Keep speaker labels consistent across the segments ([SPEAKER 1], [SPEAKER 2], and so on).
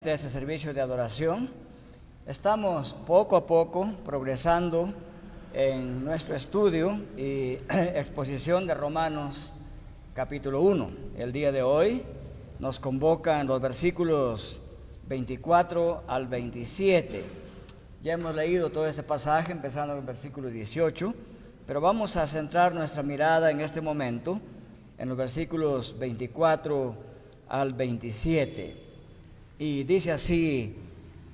[SPEAKER 1] De ese servicio de adoración. Estamos poco a poco progresando en nuestro estudio y exposición de Romanos capítulo 1. El día de hoy nos convocan los versículos 24 al 27. Ya hemos leído todo este pasaje empezando en el versículo 18, pero vamos a centrar nuestra mirada en este momento en los versículos 24 al 27. Y dice así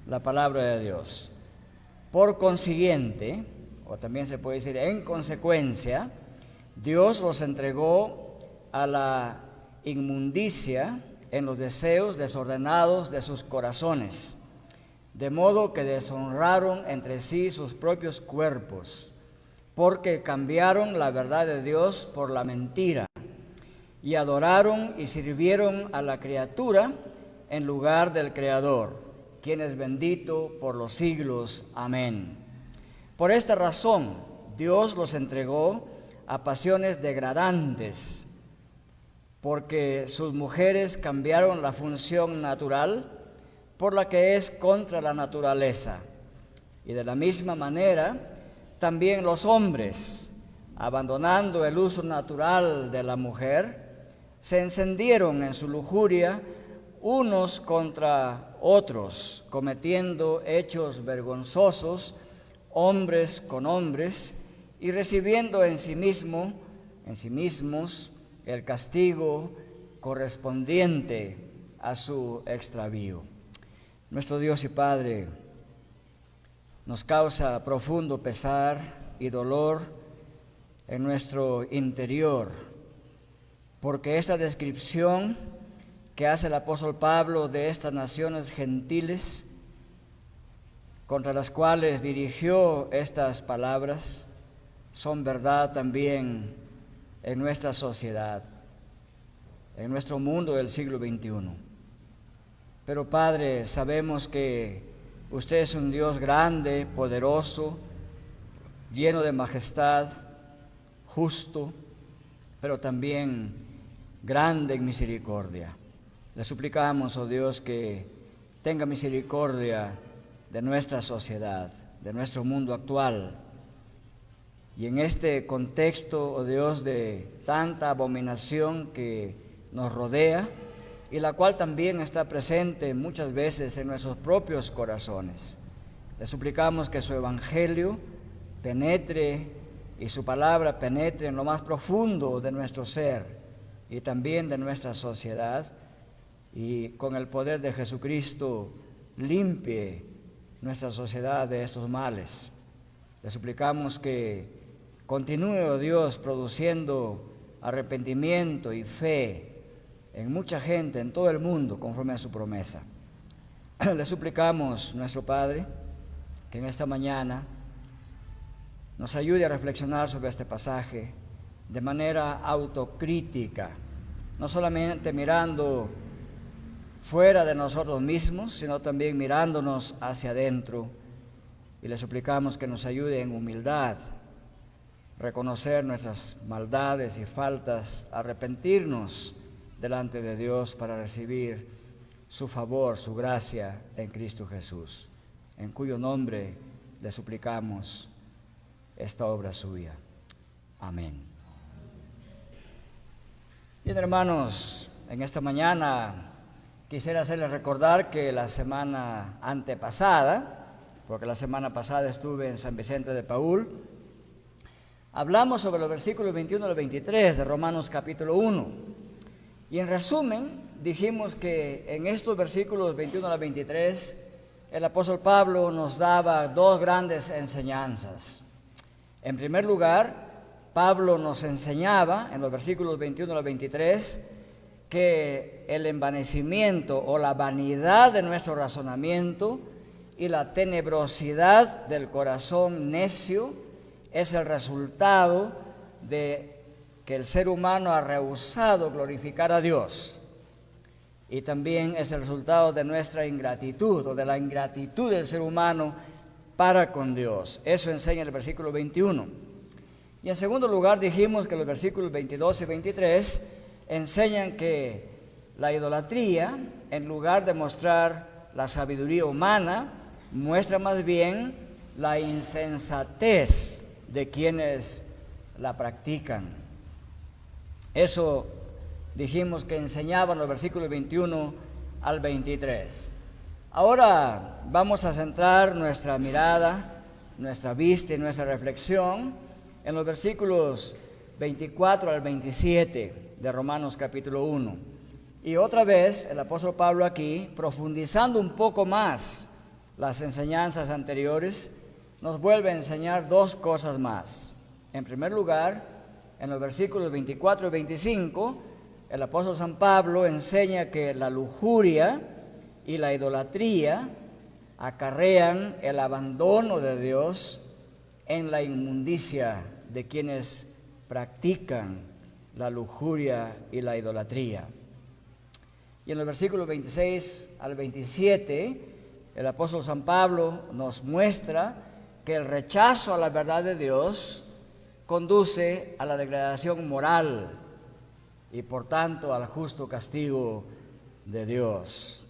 [SPEAKER 1] la palabra de Dios: por consiguiente, o también se puede decir en consecuencia, Dios los entregó a la inmundicia en los deseos desordenados de sus corazones, de modo que deshonraron entre sí sus propios cuerpos, porque cambiaron la verdad de Dios por la mentira, y adoraron y sirvieron a la criatura en lugar del Creador, quien es bendito por los siglos. Amén. Por esta razón, Dios los entregó a pasiones degradantes, porque sus mujeres cambiaron la función natural por la que es contra la naturaleza. Y de la misma manera, también los hombres, abandonando el uso natural de la mujer, se encendieron en su lujuria unos contra otros, cometiendo hechos vergonzosos, hombres con hombres, y recibiendo en sí mismos el castigo correspondiente a su extravío. Nuestro Dios y Padre, nos causa profundo pesar y dolor en nuestro interior, porque esta descripción que hace el apóstol Pablo de estas naciones gentiles contra las cuales dirigió estas palabras son verdad también en nuestra sociedad, en nuestro mundo del siglo XXI. Pero Padre, sabemos que usted es un Dios grande, poderoso, lleno de majestad, justo, pero también grande en misericordia. Le suplicamos, oh Dios, que tenga misericordia de nuestra sociedad, de nuestro mundo actual. Y en este contexto, oh Dios, de tanta abominación que nos rodea y la cual también está presente muchas veces en nuestros propios corazones, le suplicamos que su evangelio penetre y su palabra penetre en lo más profundo de nuestro ser y también de nuestra sociedad, y con el poder de Jesucristo limpie nuestra sociedad de estos males. Le suplicamos que continúe, oh Dios, produciendo arrepentimiento y fe en mucha gente en todo el mundo conforme a su promesa. Le suplicamos, nuestro Padre, que en esta mañana nos ayude a reflexionar sobre este pasaje de manera autocrítica, no solamente mirando fuera de nosotros mismos, sino también mirándonos hacia adentro, y le suplicamos que nos ayude en humildad, reconocer nuestras maldades y faltas, arrepentirnos delante de Dios para recibir su favor, su gracia en Cristo Jesús, en cuyo nombre le suplicamos esta obra suya. Amén. Bien, hermanos, en esta mañana quisiera hacerles recordar que la semana antepasada, porque la semana pasada estuve en San Vicente de Paúl, hablamos sobre los versículos 21 al 23 de Romanos capítulo 1. Y en resumen, dijimos que en estos versículos 21 al 23, el apóstol Pablo nos daba dos grandes enseñanzas. En primer lugar, Pablo nos enseñaba en los versículos 21 al 23 que el envanecimiento o la vanidad de nuestro razonamiento y la tenebrosidad del corazón necio es el resultado de que el ser humano ha rehusado glorificar a Dios, y también es el resultado de nuestra ingratitud o de la ingratitud del ser humano para con Dios. Eso enseña el versículo 21. Y en segundo lugar dijimos que los versículos 22 y 23 enseñan que la idolatría, en lugar de mostrar la sabiduría humana, muestra más bien la insensatez de quienes la practican. Eso dijimos que enseñaban los versículos 21 al 23. Ahora vamos a centrar nuestra mirada, nuestra vista y nuestra reflexión en los versículos 24 al 27 de Romanos capítulo 1. Y otra vez el apóstol Pablo aquí, profundizando un poco más las enseñanzas anteriores, nos vuelve a enseñar dos cosas más. En primer lugar, en los versículos 24 y 25, el apóstol San Pablo enseña que la lujuria y la idolatría acarrean el abandono de Dios en la inmundicia de quienes practican la lujuria y la idolatría. Y en los versículos 26 al 27, el apóstol San Pablo nos muestra que el rechazo a la verdad de Dios conduce a la degradación moral y por tanto al justo castigo de Dios.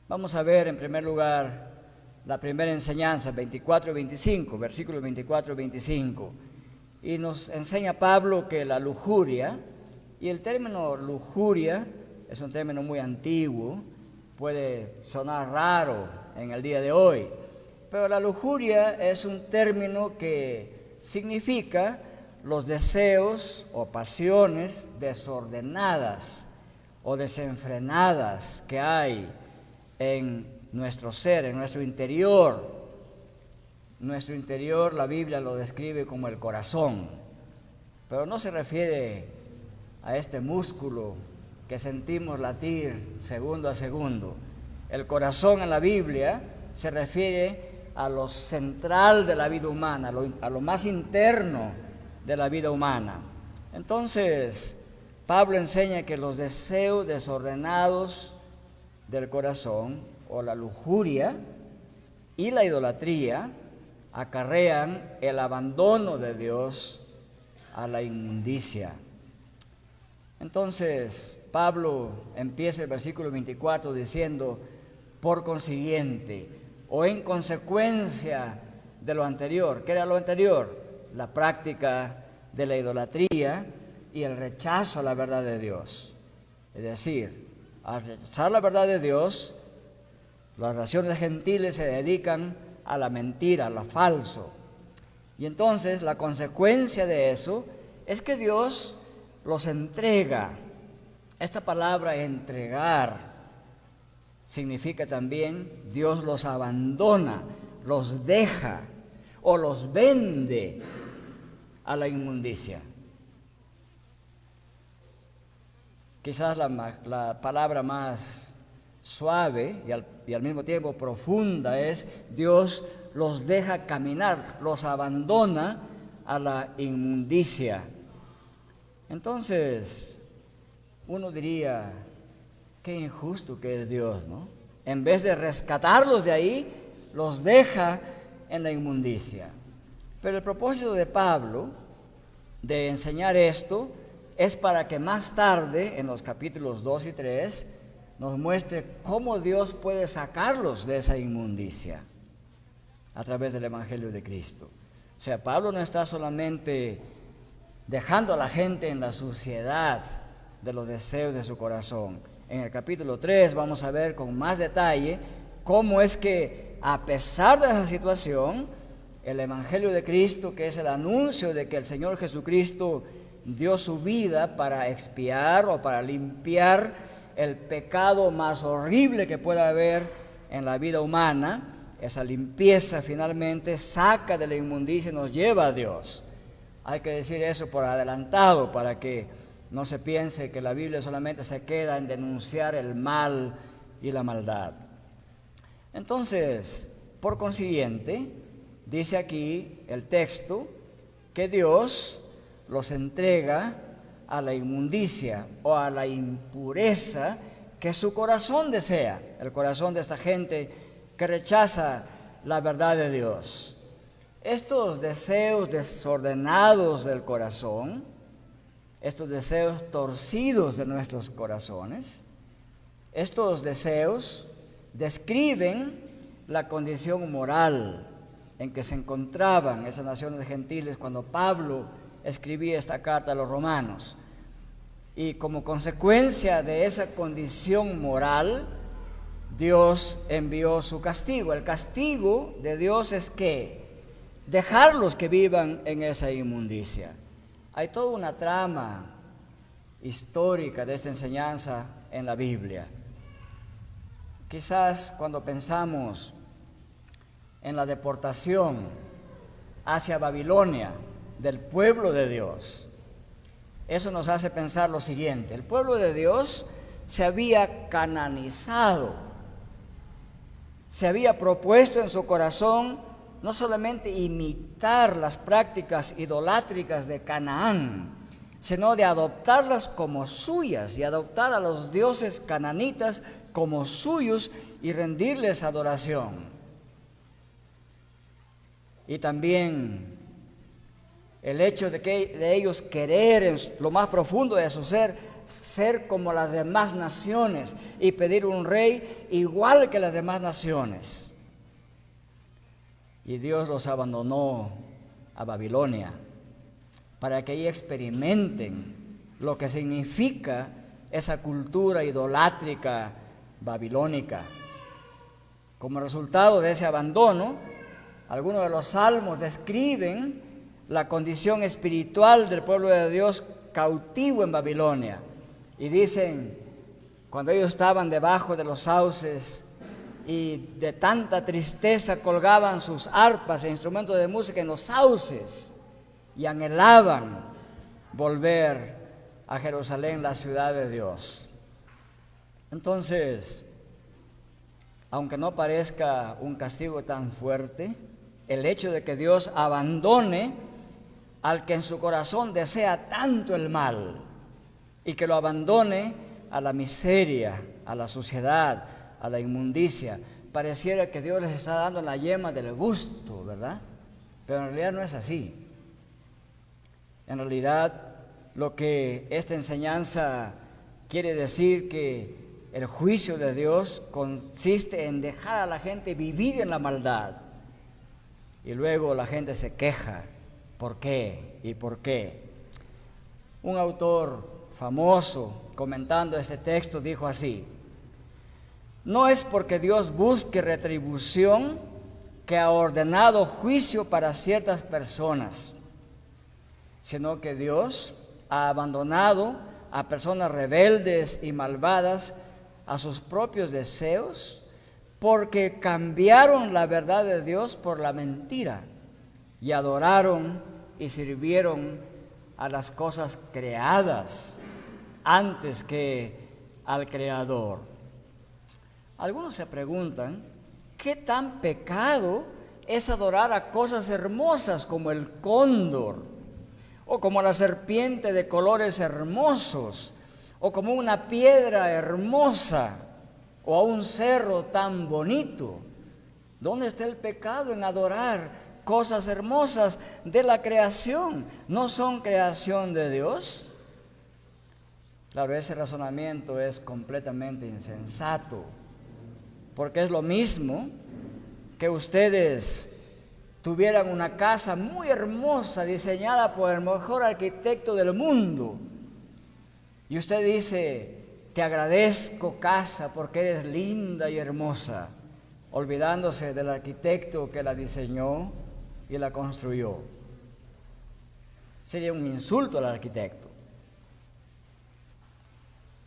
[SPEAKER 1] Vamos a ver en primer lugar la primera enseñanza, 24 y 25, versículos 24 y 25. Y nos enseña Pablo que la lujuria, y el término lujuria es un término muy antiguo, puede sonar raro en el día de hoy, pero la lujuria es un término que significa los deseos o pasiones desordenadas o desenfrenadas que hay en nuestro ser, en nuestro interior. Nuestro interior, la Biblia lo describe como el corazón, pero no se refiere a este músculo que sentimos latir segundo a segundo. El corazón en la Biblia se refiere a lo central de la vida humana, a lo más interno de la vida humana. Entonces, Pablo enseña que los deseos desordenados del corazón, o la lujuria y la idolatría, acarrean el abandono de Dios a la inmundicia. Entonces, Pablo empieza el versículo 24 diciendo, por consiguiente, o en consecuencia de lo anterior. ¿Qué era lo anterior? La práctica de la idolatría y el rechazo a la verdad de Dios. Es decir, al rechazar la verdad de Dios, las naciones gentiles se dedican a la mentira, a lo falso. Y entonces la consecuencia de eso es que Dios los entrega. Esta palabra entregar significa también Dios los abandona, los deja o los vende a la inmundicia. Quizás la palabra más suave y al mismo tiempo profunda es Dios los deja caminar, los abandona a la inmundicia. Entonces, uno diría, qué injusto que es Dios, ¿no? En vez de rescatarlos de ahí, los deja en la inmundicia. Pero el propósito de Pablo de enseñar esto es para que más tarde, en los capítulos 2 y 3, nos muestre cómo Dios puede sacarlos de esa inmundicia a través del Evangelio de Cristo. O sea, Pablo no está solamente dejando a la gente en la suciedad de los deseos de su corazón. En el capítulo 3 vamos a ver con más detalle cómo es que, a pesar de esa situación, el Evangelio de Cristo, que es el anuncio de que el Señor Jesucristo dio su vida para expiar o para limpiar el pecado más horrible que pueda haber en la vida humana, esa limpieza finalmente saca de la inmundicia y nos lleva a Dios. Hay que decir eso por adelantado para que no se piense que la Biblia solamente se queda en denunciar el mal y la maldad. Entonces, por consiguiente, dice aquí el texto que Dios los entrega a la inmundicia o a la impureza que su corazón desea, el corazón de esta gente que rechaza la verdad de Dios. Estos deseos desordenados del corazón, estos deseos torcidos de nuestros corazones, Estos deseos describen la condición moral en que se encontraban esas naciones gentiles cuando Pablo escribía esta carta a los romanos. Y como consecuencia de esa condición moral, Dios envió su castigo. El castigo de Dios es que dejarlos que vivan en esa inmundicia. Hay toda una trama histórica de esta enseñanza en la Biblia. Quizás cuando pensamos en la deportación hacia Babilonia del pueblo de Dios, eso nos hace pensar lo siguiente: el pueblo de Dios se había cananizado, se había propuesto en su corazón no solamente imitar las prácticas idolátricas de Canaán, sino de adoptarlas como suyas y adoptar a los dioses cananitas como suyos y rendirles adoración. Y también el hecho de ellos querer en lo más profundo de su ser como las demás naciones y pedir un rey igual que las demás naciones. Y Dios los abandonó a Babilonia para que ahí experimenten lo que significa esa cultura idolátrica babilónica. Como resultado de ese abandono, algunos de los salmos describen la condición espiritual del pueblo de Dios cautivo en Babilonia. Y dicen, cuando ellos estaban debajo de los sauces y de tanta tristeza colgaban sus arpas e instrumentos de música en los sauces y anhelaban volver a Jerusalén, la ciudad de Dios. Entonces, aunque no parezca un castigo tan fuerte, el hecho de que Dios abandone al que en su corazón desea tanto el mal y que lo abandone a la miseria, a la suciedad, a la inmundicia, pareciera que Dios les está dando la yema del gusto, ¿verdad? Pero en realidad no es así. En realidad, lo que esta enseñanza quiere decir que el juicio de Dios consiste en dejar a la gente vivir en la maldad. Y luego la gente se queja. ¿Por qué? ¿Y por qué? Un autor famoso, comentando este texto, dijo así: no es porque Dios busque retribución que ha ordenado juicio para ciertas personas, sino que Dios ha abandonado a personas rebeldes y malvadas a sus propios deseos, porque cambiaron la verdad de Dios por la mentira y adoraron y sirvieron a las cosas creadas antes que al Creador. Algunos se preguntan, ¿qué tan pecado es adorar a cosas hermosas como el cóndor, o como la serpiente de colores hermosos, o como una piedra hermosa, o a un cerro tan bonito? ¿Dónde está el pecado en adorar cosas hermosas de la creación? ¿No son creación de Dios? Claro, ese razonamiento es completamente insensato, porque es lo mismo que ustedes tuvieran una casa muy hermosa, diseñada por el mejor arquitecto del mundo, y usted dice: te agradezco, casa, porque eres linda y hermosa, olvidándose del arquitecto que la diseñó y la construyó. Sería un insulto al arquitecto.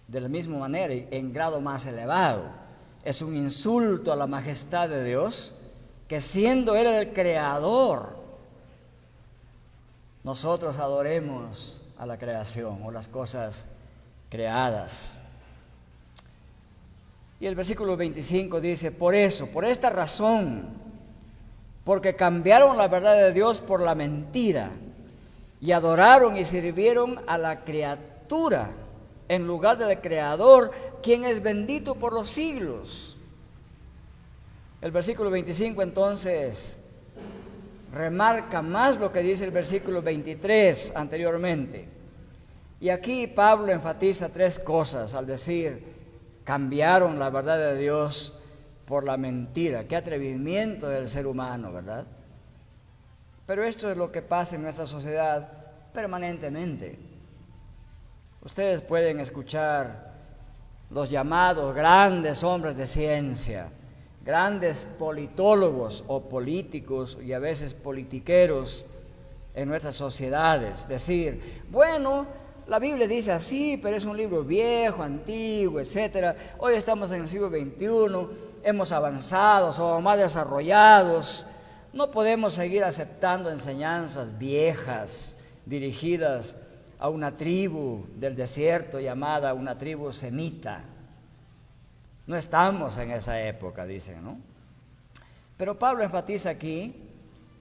[SPEAKER 1] De la misma manera, y en grado más elevado, es un insulto a la majestad de Dios que, siendo Él el creador, nosotros adoremos a la creación o las cosas creadas. Y el versículo 25 dice: por eso, por esta razón, porque cambiaron la verdad de Dios por la mentira y adoraron y sirvieron a la criatura en lugar del Creador, quien es bendito por los siglos. El versículo 25 entonces remarca más lo que dice el versículo 23 anteriormente. Y aquí Pablo enfatiza tres cosas al decir: cambiaron la verdad de Dios por la mentira. Qué atrevimiento del ser humano, ¿verdad? Pero esto es lo que pasa en nuestra sociedad permanentemente. Ustedes pueden escuchar los llamados grandes hombres de ciencia, grandes politólogos o políticos y a veces politiqueros en nuestras sociedades decir, bueno, la Biblia dice así, pero es un libro viejo, antiguo, etcétera. Hoy estamos en el siglo XXI, hemos avanzado, somos más desarrollados. No podemos seguir aceptando enseñanzas viejas dirigidas a una tribu del desierto llamada una tribu semita. No estamos en esa época, dicen, ¿no? Pero Pablo enfatiza aquí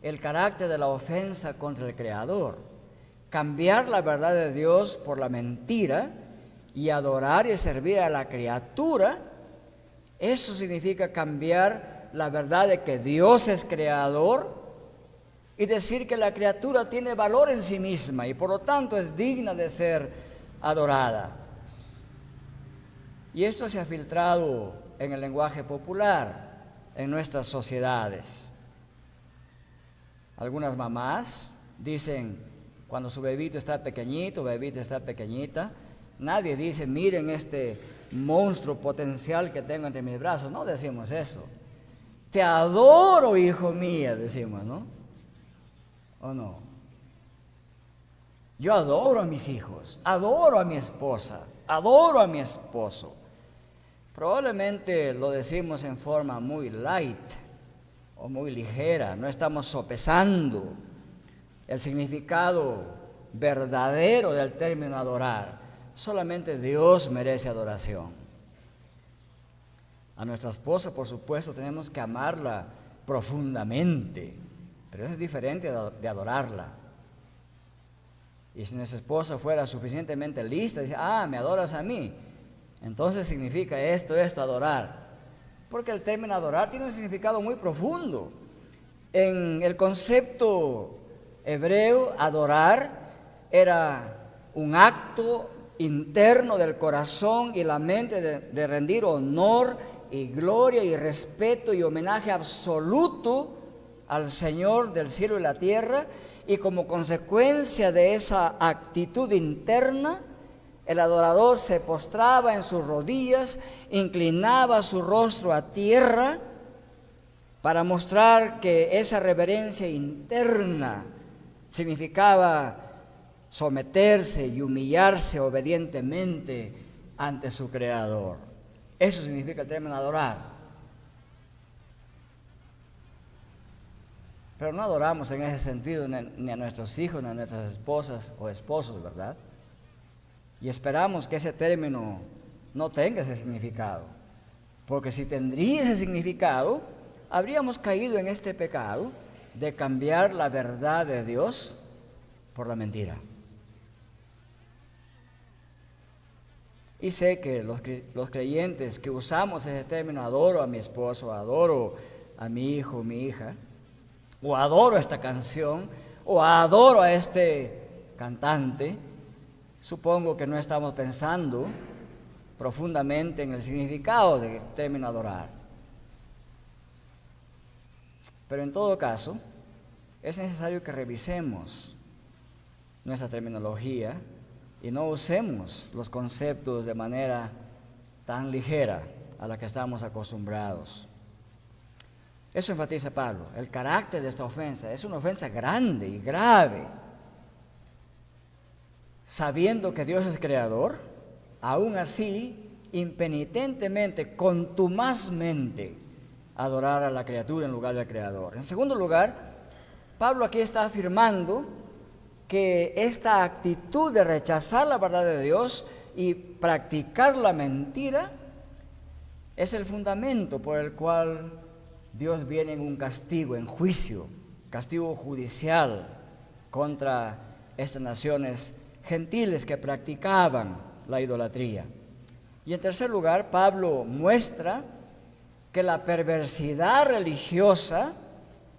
[SPEAKER 1] el carácter de la ofensa contra el Creador. Cambiar la verdad de Dios por la mentira y adorar y servir a la criatura, eso significa cambiar la verdad de que Dios es creador y decir que la criatura tiene valor en sí misma y por lo tanto es digna de ser adorada. Y esto se ha filtrado en el lenguaje popular en nuestras sociedades. Algunas mamás dicen, cuando su bebito está pequeñito, bebita está pequeñita, nadie dice, miren este monstruo potencial que tengo entre mis brazos. No decimos eso. Te adoro, hijo mío, decimos, ¿no? ¿O no? Yo adoro a mis hijos, adoro a mi esposa, adoro a mi esposo. Probablemente lo decimos en forma muy light o muy ligera, no estamos sopesando el significado verdadero del término adorar. Solamente Dios merece adoración. A nuestra esposa, por supuesto, tenemos que amarla profundamente, pero eso es diferente de adorarla. Y si nuestra esposa fuera suficientemente lista, dice, me adoras a mí, entonces significa esto, adorar. Porque el término adorar tiene un significado muy profundo. En el concepto hebreo, adorar era un acto interno del corazón y la mente de rendir honor y gloria y respeto y homenaje absoluto al Señor del cielo y la tierra, y como consecuencia de esa actitud interna, el adorador se postraba en sus rodillas, inclinaba su rostro a tierra para mostrar que esa reverencia interna significaba someterse y humillarse obedientemente ante su Creador. Eso significa el término adorar. Pero no adoramos en ese sentido ni a nuestros hijos, ni a nuestras esposas o esposos, ¿verdad? Y esperamos que ese término no tenga ese significado. Porque si tendría ese significado, habríamos caído en este pecado de cambiar la verdad de Dios por la mentira. Y sé que los creyentes que usamos ese término, adoro a mi esposo, adoro a mi hijo, mi hija, o adoro esta canción, o adoro a este cantante, supongo que no estamos pensando profundamente en el significado del término adorar. Pero en todo caso, es necesario que revisemos nuestra terminología y no usemos los conceptos de manera tan ligera a la que estamos acostumbrados. Eso enfatiza Pablo. El carácter de esta ofensa es una ofensa grande y grave. Sabiendo que Dios es creador, aún así, impenitentemente, contumazmente, adorar a la criatura en lugar del creador. En segundo lugar, Pablo aquí está afirmando que esta actitud de rechazar la verdad de Dios y practicar la mentira es el fundamento por el cual Dios viene en un castigo, en juicio, castigo judicial contra estas naciones gentiles que practicaban la idolatría. Y en tercer lugar, Pablo muestra que la perversidad religiosa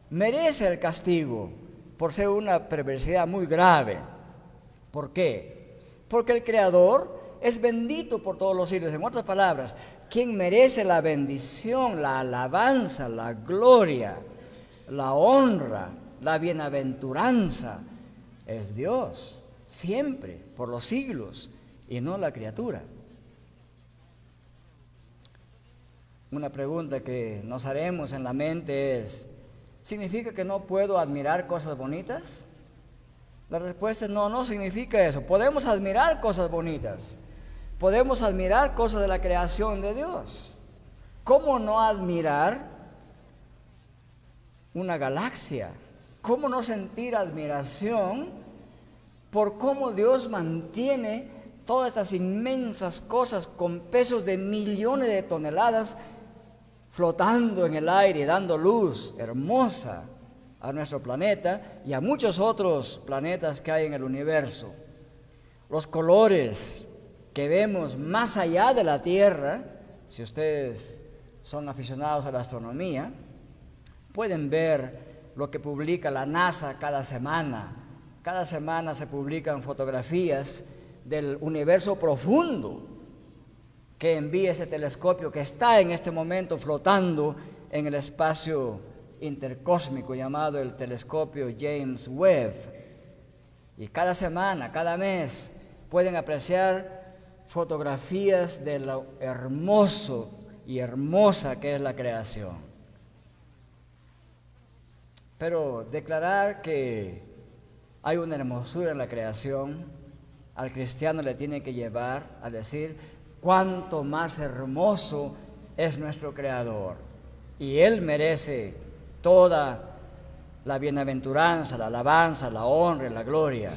[SPEAKER 1] merece el castigo por ser una perversidad muy grave. ¿Por qué? Porque el Creador es bendito por todos los siglos. En otras palabras, quien merece la bendición, la alabanza, la gloria, la honra, la bienaventuranza, es Dios, siempre, por los siglos, y no la criatura. Una pregunta que nos haremos en la mente es, ¿significa que no puedo admirar cosas bonitas? La respuesta es no, no significa eso. Podemos admirar cosas bonitas, podemos admirar cosas de la creación de Dios. ¿Cómo no admirar una galaxia? ¿Cómo no sentir admiración por cómo Dios mantiene todas estas inmensas cosas con pesos de millones de toneladas flotando en el aire, dando luz hermosa a nuestro planeta y a muchos otros planetas que hay en el universo? Los colores que vemos más allá de la Tierra, si ustedes son aficionados a la astronomía, pueden ver lo que publica la NASA cada semana. Cada semana se publican fotografías del universo profundo que envía ese telescopio que está en este momento flotando en el espacio intercósmico llamado el telescopio James Webb. Y cada semana, cada mes, pueden apreciar fotografías de lo hermoso y hermosa que es la creación. Pero declarar que hay una hermosura en la creación, al cristiano le tiene que llevar a decir cuánto más hermoso es nuestro Creador. Y Él merece toda la bienaventuranza, la alabanza, la honra y la gloria,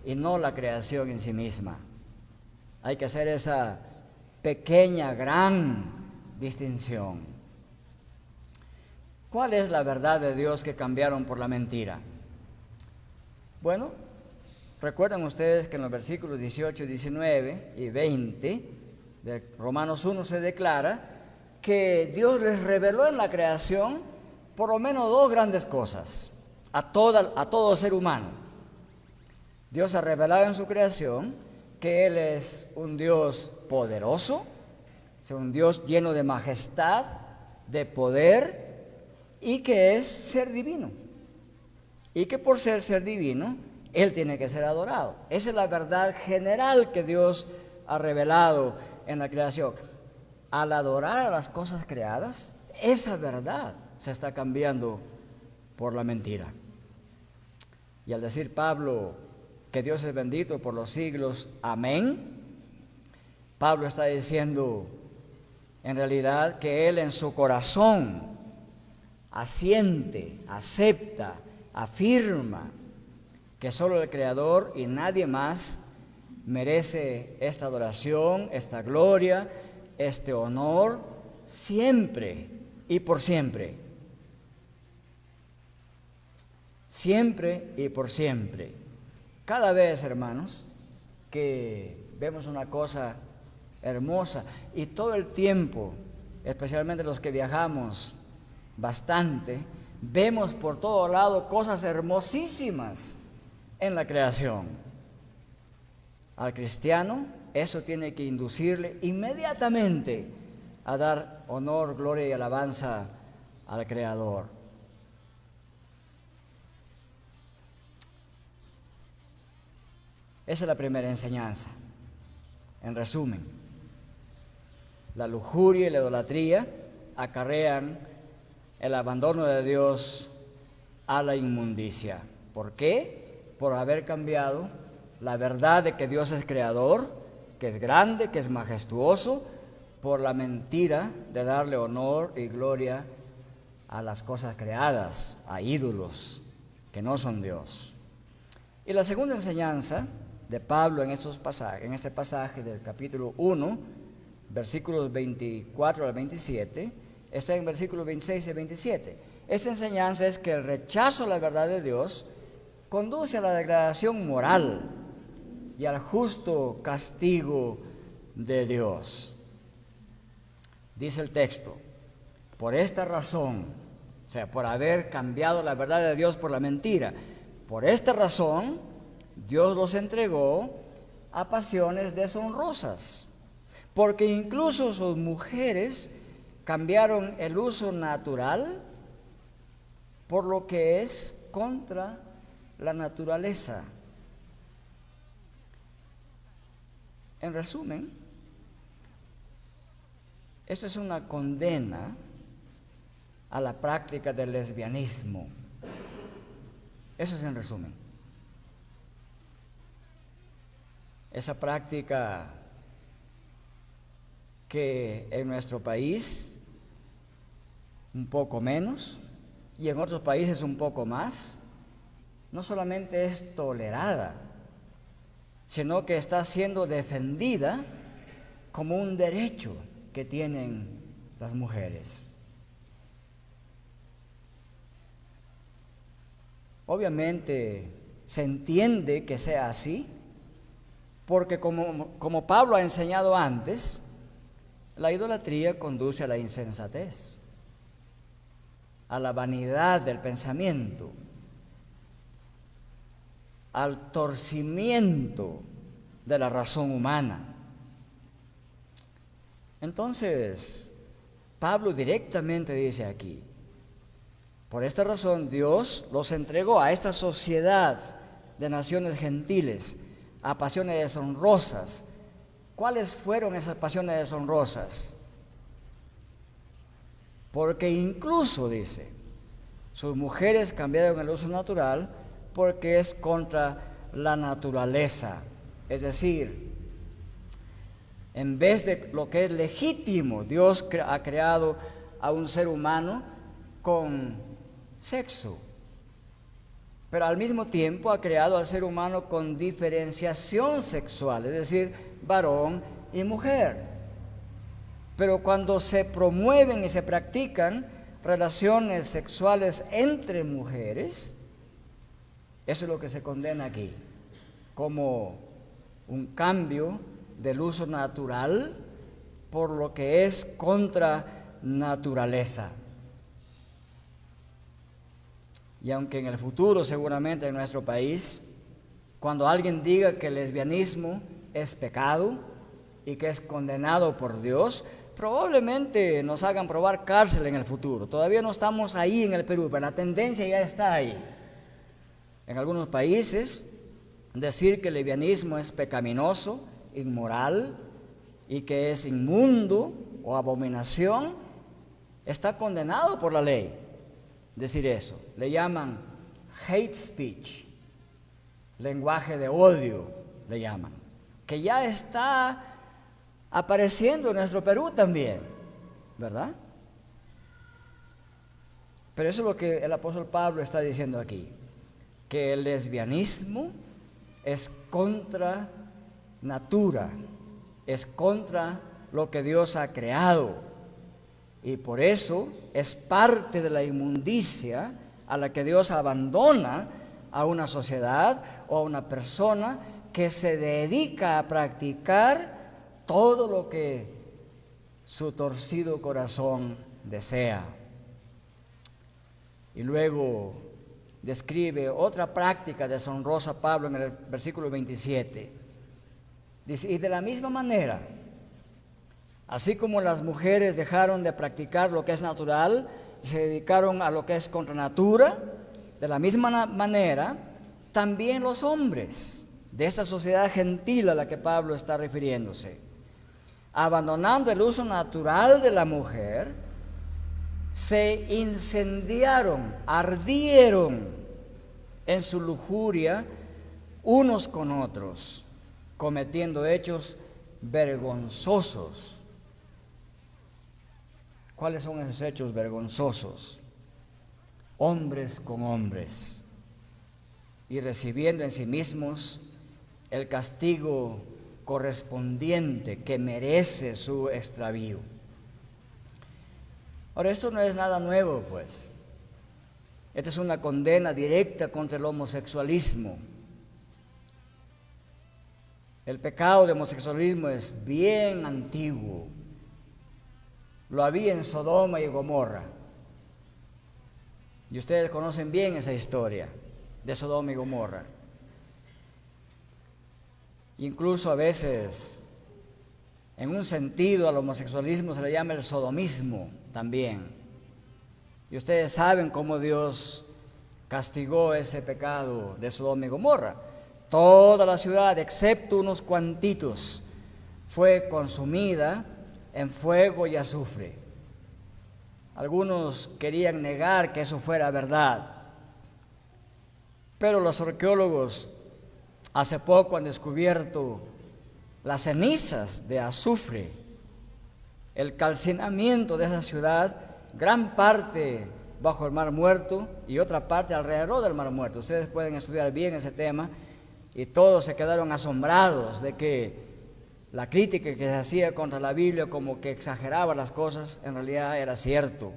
[SPEAKER 1] y no la creación en sí misma. Hay que hacer esa pequeña, gran distinción. ¿Cuál es la verdad de Dios que cambiaron por la mentira? Bueno, recuerdan ustedes que en los versículos 18, 19 y 20 de Romanos 1 se declara que Dios les reveló en la creación por lo menos dos grandes cosas a todo ser humano. Dios ha revelado en su creación que Él es un Dios poderoso, un Dios lleno de majestad, de poder, y que es ser divino. Y que por ser divino, Él tiene que ser adorado. Esa es la verdad general que Dios ha revelado en la creación. Al adorar a las cosas creadas, esa verdad se está cambiando por la mentira. Y al decir Pablo que Dios es bendito por los siglos, amén, Pablo está diciendo en realidad que él en su corazón asiente, acepta, afirma que solo el Creador y nadie más merece esta adoración, esta gloria, este honor, siempre y por siempre. Siempre y por siempre. Cada vez, hermanos, que vemos una cosa hermosa y todo el tiempo, especialmente los que viajamos bastante, vemos por todo lado cosas hermosísimas en la creación. Al cristiano eso tiene que inducirle inmediatamente a dar honor, gloria y alabanza al Creador. Esa es la primera enseñanza. En resumen, la lujuria y la idolatría acarrean el abandono de Dios a la inmundicia. ¿Por qué? Por haber cambiado la verdad de que Dios es creador, que es grande, que es majestuoso, por la mentira de darle honor y gloria a las cosas creadas, a ídolos que no son Dios. Y la segunda enseñanza de Pablo en este pasaje del capítulo 1, versículos 24 al 27, está en versículos 26 y 27. Esta enseñanza es que el rechazo a la verdad de Dios conduce a la degradación moral y al justo castigo de Dios. Dice el texto, por esta razón, o sea, por haber cambiado la verdad de Dios por la mentira, por esta razón Dios los entregó a pasiones deshonrosas, porque incluso sus mujeres cambiaron el uso natural por lo que es contra la naturaleza. En resumen, esto es una condena a la práctica del lesbianismo. Eso es en resumen. Esa práctica que en nuestro país un poco menos y en otros países un poco más, no solamente es tolerada, sino que está siendo defendida como un derecho que tienen las mujeres. Obviamente se entiende que sea así, porque como Pablo ha enseñado antes, la idolatría conduce a la insensatez, a la vanidad del pensamiento, al torcimiento de la razón humana. Entonces, Pablo directamente dice aquí, por esta razón Dios los entregó a esta sociedad de naciones gentiles, a pasiones deshonrosas. ¿Cuáles fueron esas pasiones deshonrosas? Porque incluso, dice, sus mujeres cambiaron el uso natural porque es contra la naturaleza. Es decir, en vez de lo que es legítimo, Dios ha creado a un ser humano con sexo, pero al mismo tiempo ha creado al ser humano con diferenciación sexual, es decir, varón y mujer. Pero cuando se promueven y se practican relaciones sexuales entre mujeres, eso es lo que se condena aquí, como un cambio del uso natural por lo que es contra naturaleza. Y aunque en el futuro seguramente en nuestro país, cuando alguien diga que el lesbianismo es pecado y que es condenado por Dios, probablemente nos hagan probar cárcel en el futuro. Todavía no estamos ahí en el Perú, pero la tendencia ya está ahí. En algunos países, decir que el lesbianismo es pecaminoso, inmoral y que es inmundo o abominación, está condenado por la ley. Decir eso, le llaman hate speech, lenguaje de odio, le llaman, que ya está apareciendo en nuestro Perú también, ¿verdad? Pero eso es lo que el apóstol Pablo está diciendo aquí, que el lesbianismo es contra natura, es contra lo que Dios ha creado, y por eso es parte de la inmundicia a la que Dios abandona a una sociedad o a una persona que se dedica a practicar todo lo que su torcido corazón desea. Y luego describe otra práctica deshonrosa Pablo en el versículo 27. Dice, y de la misma manera, así como las mujeres dejaron de practicar lo que es natural y se dedicaron a lo que es contra natura, de la misma manera, también los hombres de esta sociedad gentil a la que Pablo está refiriéndose, abandonando el uso natural de la mujer, se incendiaron, ardieron en su lujuria unos con otros, cometiendo hechos vergonzosos. ¿Cuáles son esos hechos vergonzosos? Hombres con hombres, y recibiendo en sí mismos el castigo correspondiente que merece su extravío. Ahora, esto no es nada nuevo, pues. Esta es una condena directa contra el homosexualismo. El pecado de homosexualismo es bien antiguo. Lo había en Sodoma y Gomorra. Y ustedes conocen bien esa historia de Sodoma y Gomorra. Incluso a veces En un sentido, al homosexualismo se le llama el sodomismo también. Y ustedes saben cómo Dios castigó ese pecado de Sodoma y Gomorra. Toda la ciudad, excepto unos cuantitos, fue consumida en fuego y azufre. Algunos querían negar que eso fuera verdad, pero los arqueólogos hace poco han descubierto las cenizas de azufre, el calcinamiento de esa ciudad, gran parte bajo el Mar Muerto y otra parte alrededor del Mar Muerto. Ustedes pueden estudiar bien ese tema y todos se quedaron asombrados de que la crítica que se hacía contra la Biblia como que exageraba las cosas, en realidad era cierto.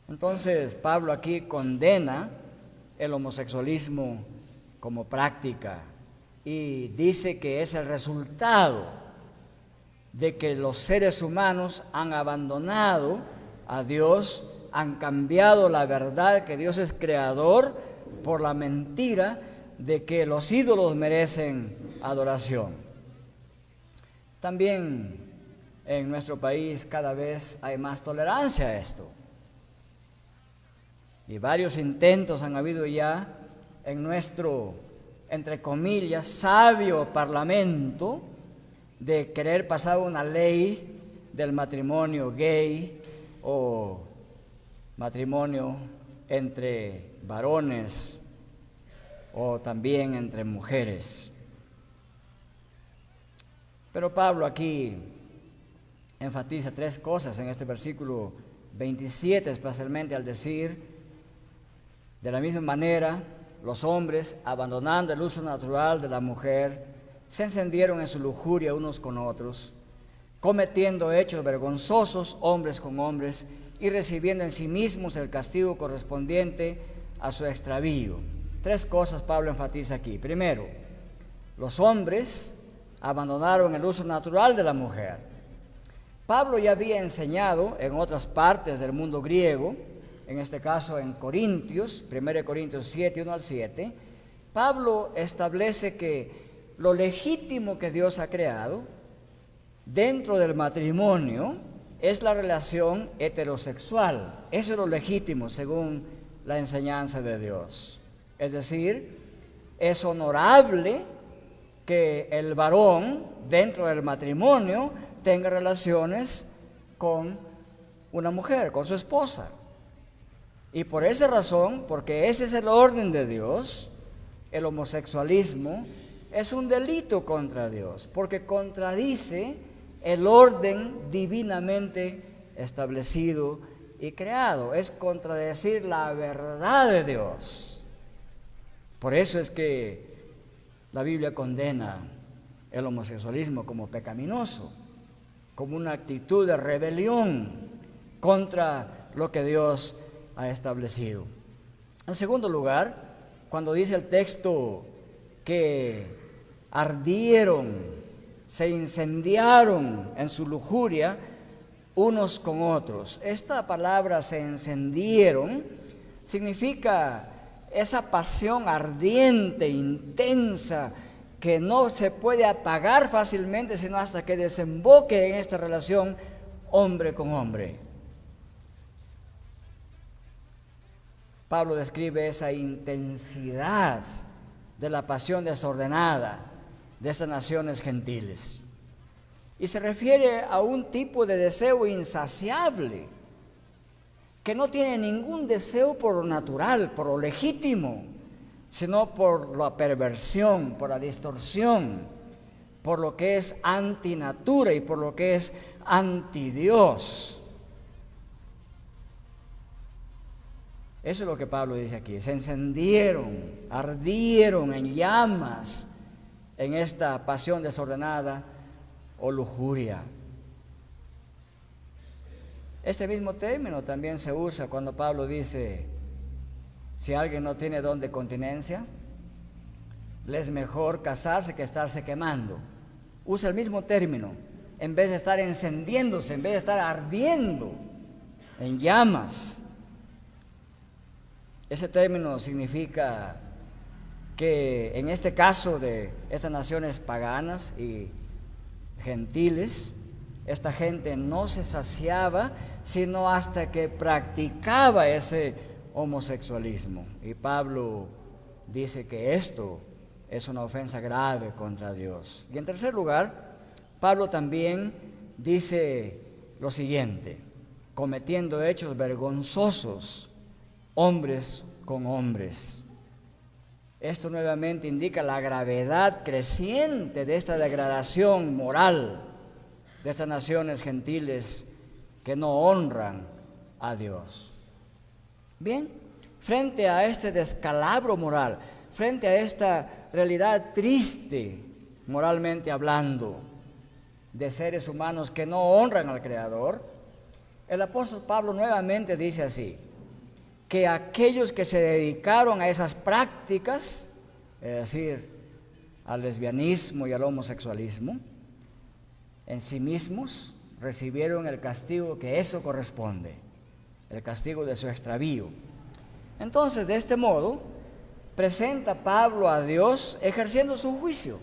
[SPEAKER 1] Entonces Pablo aquí condena el homosexualismo como práctica y dice que es el resultado de que los seres humanos han abandonado a Dios, han cambiado la verdad que Dios es creador por la mentira de que los ídolos merecen adoración. También en nuestro país cada vez hay más tolerancia a esto. Y varios intentos han habido ya en nuestro, entre comillas, sabio parlamento de querer pasar una ley del matrimonio gay o matrimonio entre varones o también entre mujeres. Pero Pablo aquí enfatiza tres cosas en este versículo 27, especialmente al decir: de la misma manera, los hombres, abandonando el uso natural de la mujer, se encendieron en su lujuria unos con otros, cometiendo hechos vergonzosos hombres con hombres y recibiendo en sí mismos el castigo correspondiente a su extravío. Tres cosas Pablo enfatiza aquí. Primero, los hombres abandonaron el uso natural de la mujer. Pablo ya había enseñado en otras partes del mundo griego, en este caso en Corintios, 1 Corintios 7, 1 al 7, Pablo establece que lo legítimo que Dios ha creado dentro del matrimonio es la relación heterosexual. Eso es lo legítimo según la enseñanza de Dios. Es decir, es honorable que el varón dentro del matrimonio tenga relaciones con una mujer, con su esposa. Y por esa razón, porque ese es el orden de Dios, el homosexualismo es un delito contra Dios, porque contradice el orden divinamente establecido y creado. Es contradecir la verdad de Dios. Por eso es que la Biblia condena el homosexualismo como pecaminoso, como una actitud de rebelión contra lo que Dios ha establecido. En segundo lugar, cuando dice el texto que ardieron, se incendiaron en su lujuria unos con otros. Esta palabra "se encendieron" significa esa pasión ardiente, intensa, que no se puede apagar fácilmente, sino hasta que desemboque en esta relación hombre con hombre. Pablo describe esa intensidad de la pasión desordenada de esas naciones gentiles. Y se refiere a un tipo de deseo insaciable, que no tiene ningún deseo por lo natural, por lo legítimo, sino por la perversión, por la distorsión, por lo que es antinatura y por lo que es antidios. Eso es lo que Pablo dice aquí. Se encendieron, ardieron en llamas en esta pasión desordenada o lujuria. Este mismo término también se usa cuando Pablo dice: si alguien no tiene don de continencia, le es mejor casarse que estarse quemando. Usa el mismo término, en vez de estar encendiéndose, en vez de estar ardiendo en llamas. Ese término significa que en este caso de estas naciones paganas y gentiles. Esta gente no se saciaba sino hasta que practicaba ese homosexualismo. Y Pablo dice que esto es una ofensa grave contra Dios. Y en tercer lugar, Pablo también dice lo siguiente: cometiendo hechos vergonzosos, hombres con hombres. Esto nuevamente indica la gravedad creciente de esta degradación moral de estas naciones gentiles que no honran a Dios. Bien, frente a este descalabro moral, frente a esta realidad triste, moralmente hablando, de seres humanos que no honran al Creador, el apóstol Pablo nuevamente dice así: que aquellos que se dedicaron a esas prácticas, es decir, al lesbianismo y al homosexualismo, en sí mismos recibieron el castigo que eso corresponde, el castigo de su extravío. Entonces, de este modo, presenta Pablo a Dios ejerciendo su juicio,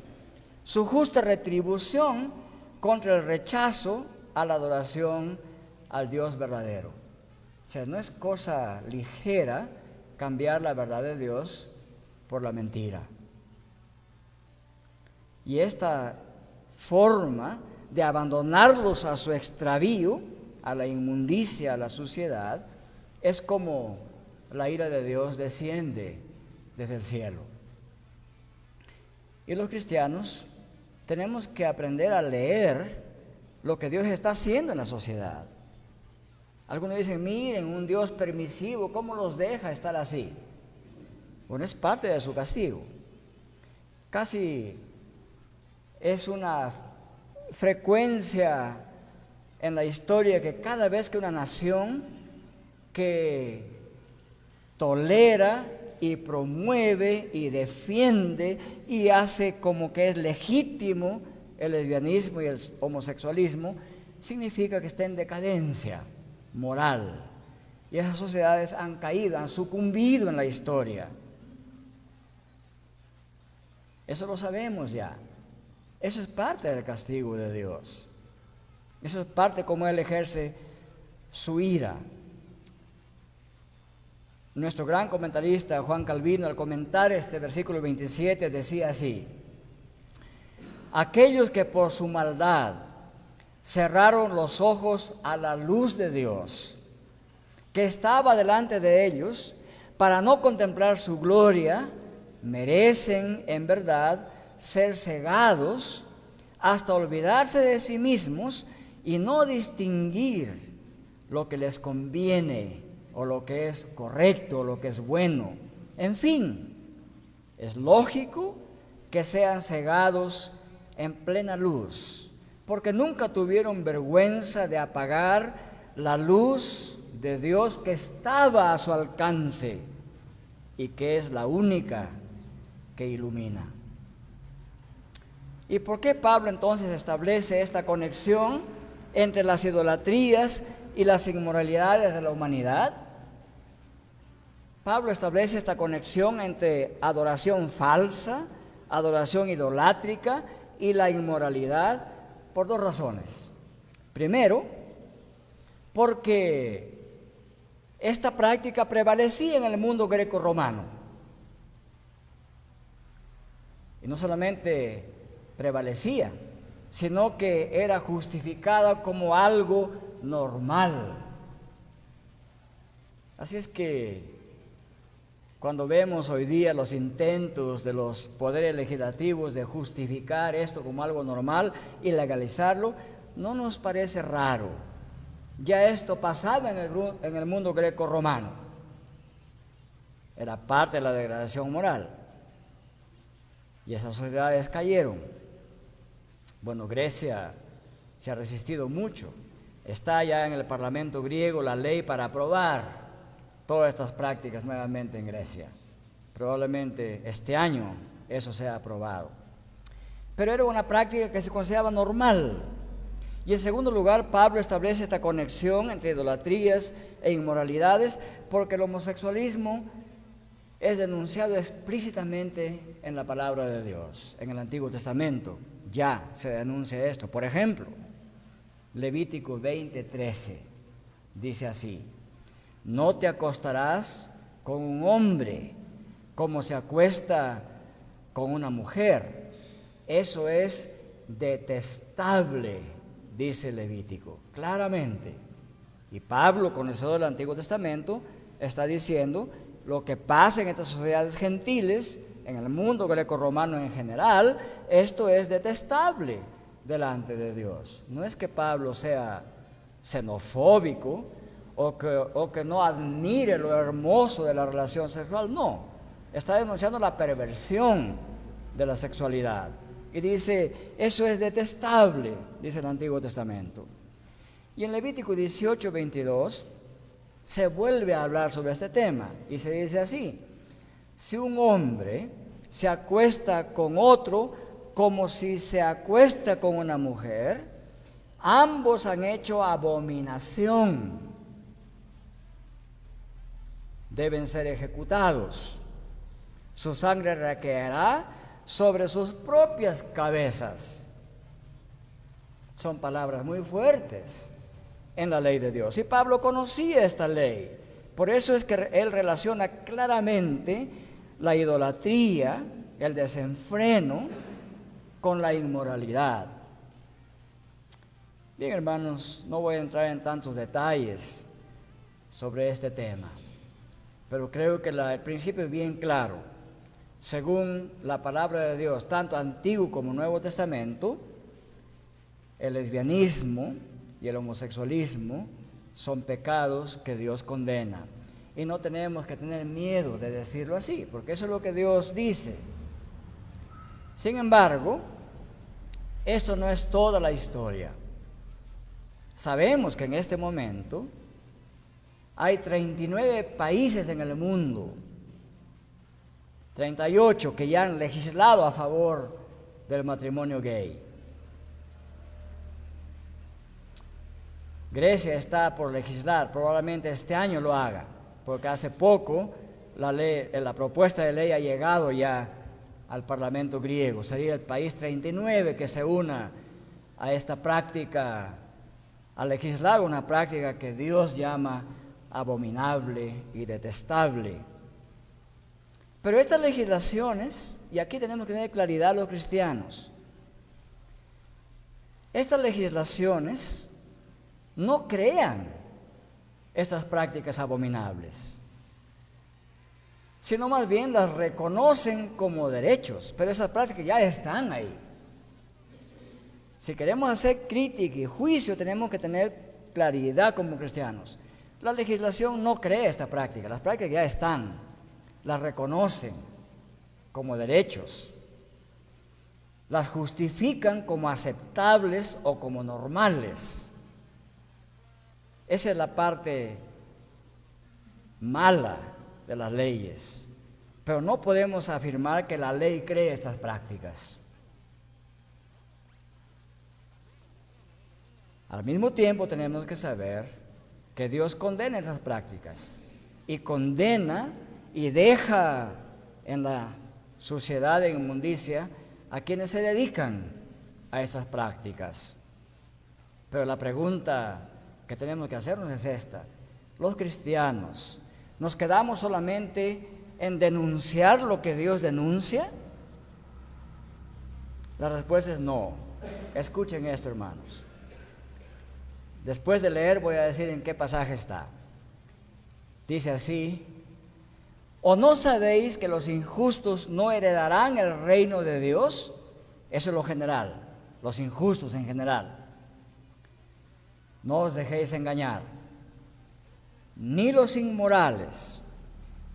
[SPEAKER 1] su justa retribución contra el rechazo a la adoración al Dios verdadero. O sea, no es cosa ligera cambiar la verdad de Dios por la mentira. Y esta forma de abandonarlos a su extravío, a la inmundicia, a la suciedad, es como la ira de Dios desciende desde el cielo. Y los cristianos tenemos que aprender a leer lo que Dios está haciendo en la sociedad. Algunos dicen: miren, un Dios permisivo, ¿cómo los deja estar así? Bueno, es parte de su castigo. Casi es una frecuencia en la historia que cada vez que una nación que tolera y promueve y defiende y hace como que es legítimo el lesbianismo y el homosexualismo, significa que está en decadencia moral. Y esas sociedades han caído, han sucumbido en la historia. Eso lo sabemos ya. Eso es parte del castigo de Dios. Eso es parte como Él ejerce su ira. Nuestro gran comentarista Juan Calvino, al comentar este versículo 27, decía así: aquellos que por su maldad cerraron los ojos a la luz de Dios, que estaba delante de ellos, para no contemplar su gloria, merecen en verdad ser cegados hasta olvidarse de sí mismos y no distinguir lo que les conviene o lo que es correcto o lo que es bueno. En fin, es lógico que sean cegados en plena luz, porque nunca tuvieron vergüenza de apagar la luz de Dios que estaba a su alcance y que es la única que ilumina. ¿Y por qué Pablo entonces establece esta conexión entre las idolatrías y las inmoralidades de la humanidad? Pablo establece esta conexión entre adoración falsa, adoración idolátrica y la inmoralidad por dos razones. Primero, porque esta práctica prevalecía en el mundo greco-romano. Y no solamente prevalecía, sino que era justificada como algo normal. Así es que cuando vemos hoy día los intentos de los poderes legislativos de justificar esto como algo normal y legalizarlo, no nos parece raro. Ya esto pasaba en el mundo greco-romano. Era parte de la degradación moral. Y esas sociedades cayeron. Bueno, Grecia se ha resistido mucho. Está ya en el Parlamento griego la ley para aprobar todas estas prácticas nuevamente en Grecia. Probablemente este año eso sea aprobado. Pero era una práctica que se consideraba normal. Y en segundo lugar, Pablo establece esta conexión entre idolatrías e inmoralidades porque el homosexualismo es denunciado explícitamente en la palabra de Dios, en el Antiguo Testamento. ya se denuncia esto. Por ejemplo, Levítico 20:13 dice así: no te acostarás con un hombre como se acuesta con una mujer. Eso es detestable, dice Levítico, claramente. Y Pablo, conocedor del Antiguo Testamento, está diciendo lo que pasa en estas sociedades gentiles, en el mundo greco-romano en general, esto es detestable delante de Dios. No es que Pablo sea xenofóbico o que no admire lo hermoso de la relación sexual, no. Está denunciando la perversión de la sexualidad. Y dice, eso es detestable, dice el Antiguo Testamento. Y en Levítico 18:22 se vuelve a hablar sobre este tema y se dice así: si un hombre se acuesta con otro como si se acuesta con una mujer, ambos han hecho abominación, deben ser ejecutados. Su sangre recaerá sobre sus propias cabezas. Son palabras muy fuertes en la ley de Dios. Y Pablo conocía esta ley. Por eso es que él relaciona claramente la idolatría, el desenfreno, con la inmoralidad. Bien, hermanos, no voy a entrar en tantos detalles sobre este tema, pero creo que el principio es bien claro. Según la palabra de Dios, tanto Antiguo como Nuevo Testamento, el lesbianismo y el homosexualismo son pecados que Dios condena. Y no tenemos que tener miedo de decirlo así, porque eso es lo que Dios dice. Sin embargo, esto no es toda la historia. Sabemos que en este momento hay 39 países en el mundo, 38 que ya han legislado a favor del matrimonio gay. Grecia está por legislar, probablemente este año lo haga, porque hace poco la propuesta de ley ha llegado ya al Parlamento griego. Sería el país 39 que se una a esta práctica, a legislar una práctica que Dios llama abominable y detestable. Pero estas legislaciones, y aquí tenemos que tener claridad los cristianos, estas legislaciones no crean estas prácticas abominables, sino más bien las reconocen como derechos, pero esas prácticas ya están ahí. Si queremos hacer crítica y juicio, tenemos que tener claridad como cristianos. La legislación no crea esta práctica, las prácticas ya están, las reconocen como derechos, las justifican como aceptables o como normales. Esa es la parte mala de las leyes, pero no podemos afirmar que la ley cree estas prácticas. Al mismo tiempo tenemos que saber que Dios condena esas prácticas y condena y deja en la suciedad de inmundicia a quienes se dedican a esas prácticas. Pero la pregunta que tenemos que hacernos es esta: los cristianos, ¿nos quedamos solamente en denunciar lo que Dios denuncia? La respuesta es no. Escuchen esto, hermanos. Después de leer voy a decir en qué pasaje está. Dice así: ¿o no sabéis que los injustos no heredarán el reino de Dios? Eso es lo general, los injustos en general. No os dejéis engañar. Ni los inmorales,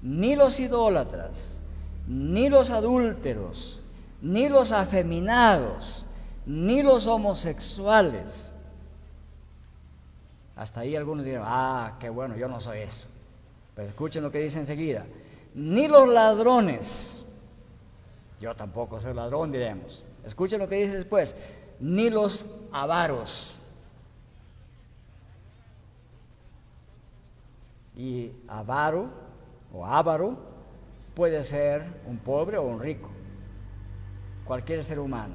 [SPEAKER 1] ni los idólatras, ni los adúlteros, ni los afeminados, ni los homosexuales. Hasta ahí algunos dirán, qué bueno, yo no soy eso. Pero escuchen lo que dice enseguida: ni los ladrones, yo tampoco soy ladrón, diremos. Escuchen lo que dice después: ni los avaros. Y avaro o ávaro puede ser un pobre o un rico, cualquier ser humano.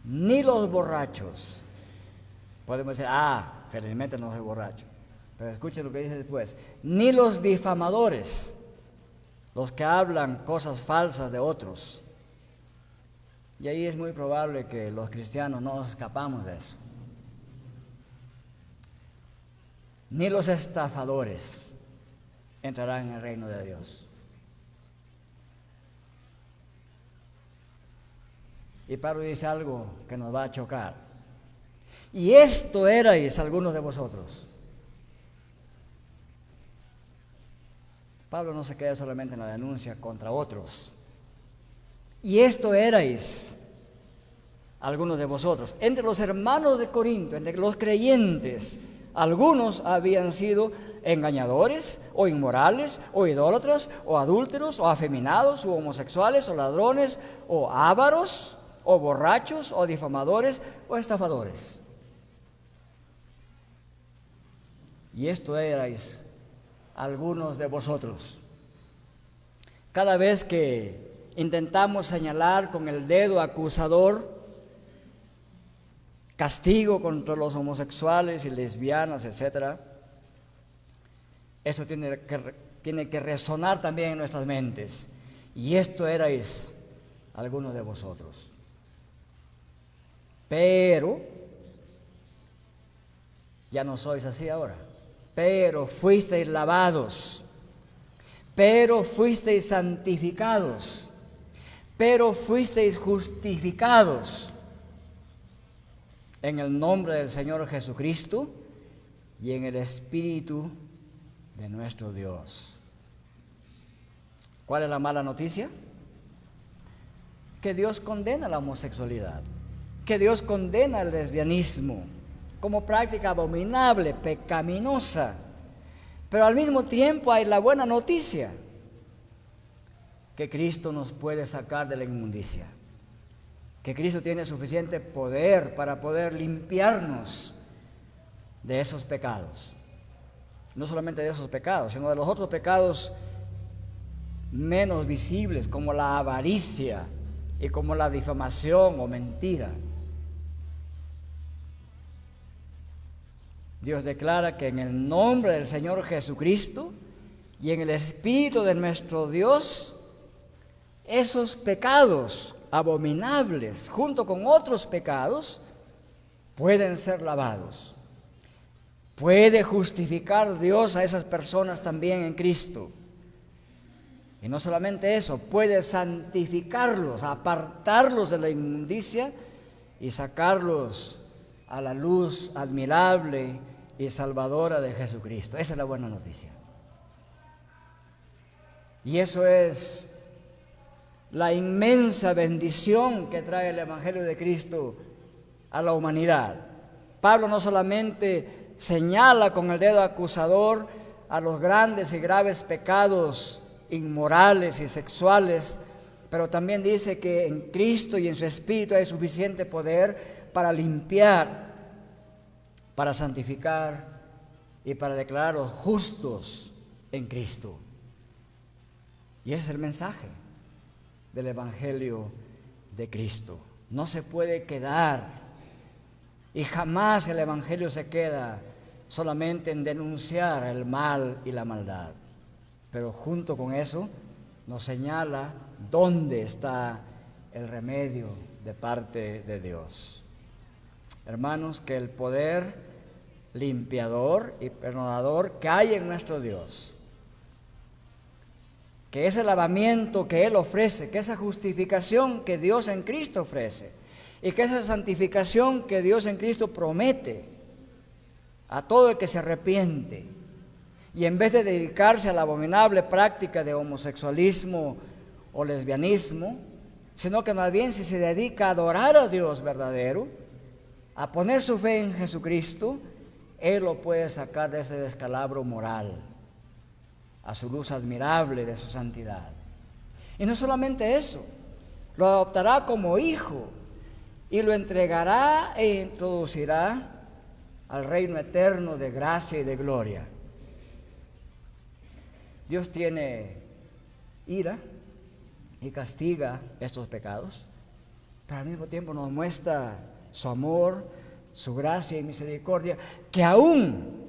[SPEAKER 1] ni los borrachos. Podemos decir, felizmente no soy borracho. Pero escuchen lo que dice después. Ni los difamadores, los que hablan cosas falsas de otros. Y ahí es muy probable que los cristianos no nos escapamos de eso. Ni los estafadores entrarán en el reino de Dios. Y Pablo dice algo que nos va a chocar. Y esto erais algunos de vosotros. Pablo no se queda solamente en la denuncia contra otros. Y esto erais algunos de vosotros. Entre los hermanos de Corinto, entre los creyentes, algunos habían sido engañadores, o inmorales, o idólatras, o adúlteros, o afeminados, o homosexuales, o ladrones, o ávaros, o borrachos, o difamadores, o estafadores. Y esto erais algunos de vosotros. Cada vez que intentamos señalar con el dedo acusador castigo contra los homosexuales y lesbianas, etc., eso tiene que resonar también en nuestras mentes. Y esto erais algunos de vosotros. Pero ya no sois así ahora. Pero fuisteis lavados, pero fuisteis santificados, pero fuisteis justificados en el nombre del Señor Jesucristo y en el Espíritu de nuestro Dios. ¿Cuál es la mala noticia? Que Dios condena la homosexualidad, que Dios condena el lesbianismo como práctica abominable, pecaminosa. Pero al mismo tiempo hay la buena noticia, que Cristo nos puede sacar de la inmundicia, que Cristo tiene suficiente poder para poder limpiarnos de esos pecados. No solamente de esos pecados, sino de los otros pecados menos visibles, como la avaricia y como la difamación o mentira. Dios declara que en el nombre del Señor Jesucristo y en el Espíritu de nuestro Dios, esos pecados abominables, junto con otros pecados, pueden ser lavados. Puede justificar Dios a esas personas también en Cristo. Y no solamente eso, puede santificarlos, apartarlos de la inmundicia y sacarlos a la luz admirable y salvadora de Jesucristo. Esa es la buena noticia. Y eso es la inmensa bendición que trae el Evangelio de Cristo a la humanidad. Pablo no solamente señala con el dedo acusador a los grandes y graves pecados inmorales y sexuales, pero también dice que en Cristo y en su Espíritu hay suficiente poder para limpiar, para santificar y para declararlos justos en Cristo. Y ese es el mensaje del Evangelio de Cristo. No se puede quedar, y jamás el Evangelio se queda solamente en denunciar el mal y la maldad, pero junto con eso nos señala dónde está el remedio de parte de Dios. Hermanos, que el poder limpiador y perdonador que hay en nuestro Dios, que ese lavamiento que Él ofrece, que esa justificación que Dios en Cristo ofrece, y que esa santificación que Dios en Cristo promete a todo el que se arrepiente, y en vez de dedicarse a la abominable práctica de homosexualismo o lesbianismo, sino que más bien si se dedica a adorar a Dios verdadero, a poner su fe en Jesucristo, Él lo puede sacar de ese descalabro moral, a su luz admirable de su santidad. Y no solamente eso, lo adoptará como hijo y lo entregará e introducirá al reino eterno de gracia y de gloria. Dios tiene ira y castiga estos pecados, pero al mismo tiempo nos muestra su amor, su gracia y misericordia, que aún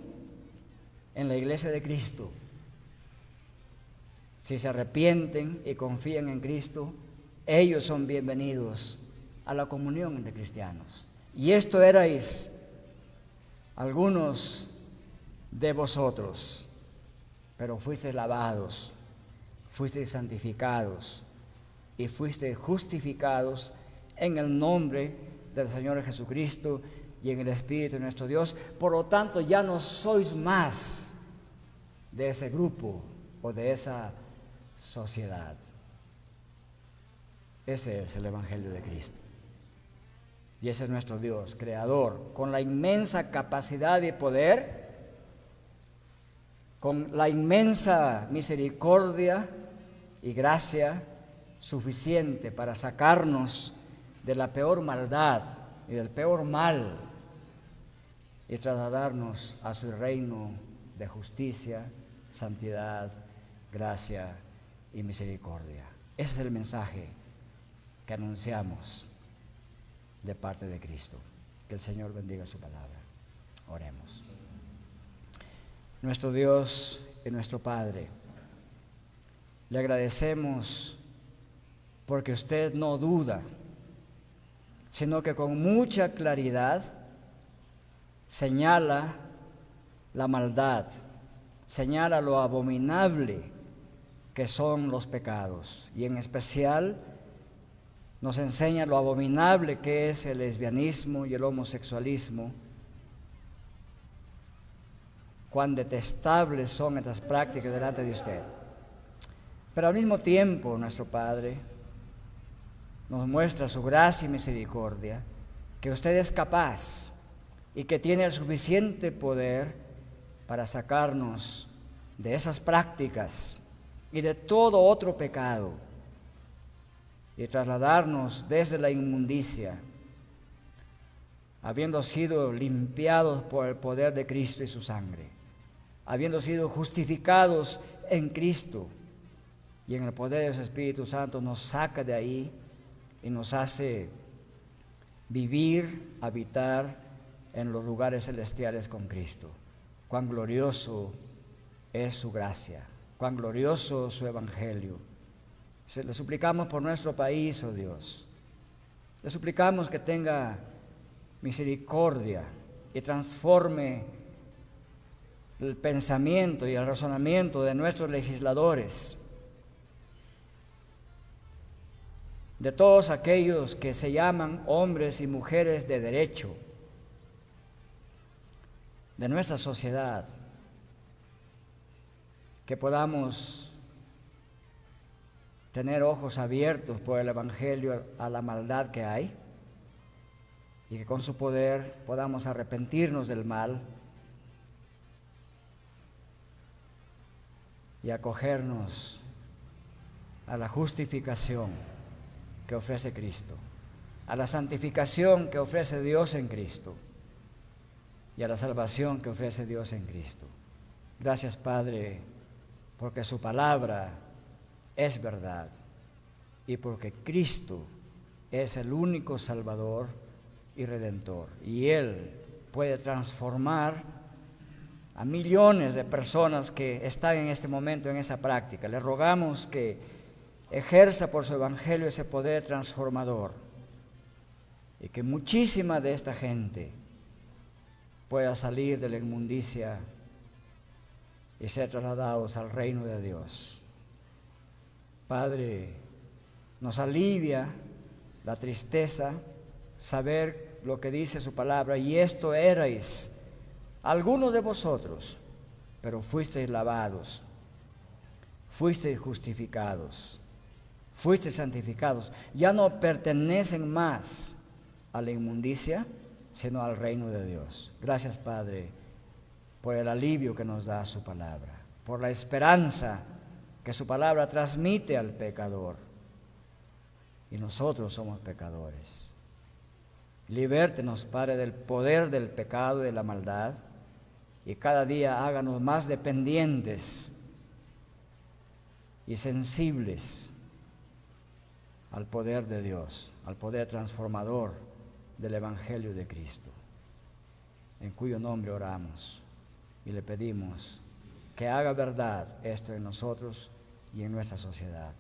[SPEAKER 1] en la iglesia de Cristo, si se arrepienten y confían en Cristo, ellos son bienvenidos a la comunión entre cristianos. Y esto erais algunos de vosotros, pero fuisteis lavados, fuisteis santificados y fuisteis justificados en el nombre del Señor Jesucristo y en el Espíritu de nuestro Dios. Por lo tanto, ya no sois más de ese grupo o de esa sociedad. Ese es el Evangelio de Cristo. Y ese es nuestro Dios, creador, con la inmensa capacidad y poder, con la inmensa misericordia y gracia suficiente para sacarnos de la peor maldad y del peor mal y trasladarnos a su reino de justicia, santidad, gracia y misericordia. Ese es el mensaje que anunciamos de parte de Cristo. Que el Señor bendiga su palabra. Oremos. Nuestro Dios y nuestro Padre, le agradecemos porque usted no duda, sino que con mucha claridad señala la maldad, señala lo abominable que son los pecados, y en especial nos enseña lo abominable que es el lesbianismo y el homosexualismo, cuán detestables son estas prácticas delante de usted. Pero al mismo tiempo, nuestro Padre nos muestra su gracia y misericordia, que usted es capaz y que tiene el suficiente poder para sacarnos de esas prácticas y de todo otro pecado y trasladarnos desde la inmundicia, habiendo sido limpiados por el poder de Cristo y su sangre, habiendo sido justificados en Cristo y en el poder de su Espíritu Santo, nos saca de ahí y nos hace vivir, habitar en los lugares celestiales con Cristo. Cuán glorioso es su gracia, cuán glorioso su evangelio. Le suplicamos por nuestro país, oh Dios. Le suplicamos que tenga misericordia y transforme el pensamiento y el razonamiento de nuestros legisladores, de todos aquellos que se llaman hombres y mujeres de derecho, de nuestra sociedad, que podamos tener ojos abiertos por el Evangelio a la maldad que hay y que con su poder podamos arrepentirnos del mal y acogernos a la justificación que ofrece Cristo, a la santificación que ofrece Dios en Cristo y a la salvación que ofrece Dios en Cristo. Gracias, Padre, porque su palabra es verdad y porque Cristo es el único Salvador y Redentor, y Él puede transformar a millones de personas que están en este momento en esa práctica. Le rogamos que ejerza por su evangelio ese poder transformador y que muchísima de esta gente pueda salir de la inmundicia y ser trasladados al reino de Dios. Padre, nos alivia la tristeza saber lo que dice su palabra, y esto erais algunos de vosotros, pero fuisteis lavados, fuisteis justificados, fuisteis santificados, ya no pertenecen más a la inmundicia, sino al reino de Dios. Gracias, Padre, por el alivio que nos da su palabra, por la esperanza que su palabra transmite al pecador, y nosotros somos pecadores. Libértenos, Padre, del poder del pecado y de la maldad, y cada día háganos más dependientes y sensibles al poder de Dios, al poder transformador del Evangelio de Cristo, en cuyo nombre oramos y le pedimos que haga verdad esto en nosotros y en nuestra sociedad.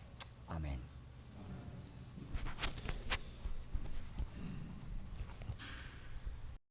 [SPEAKER 1] Amén.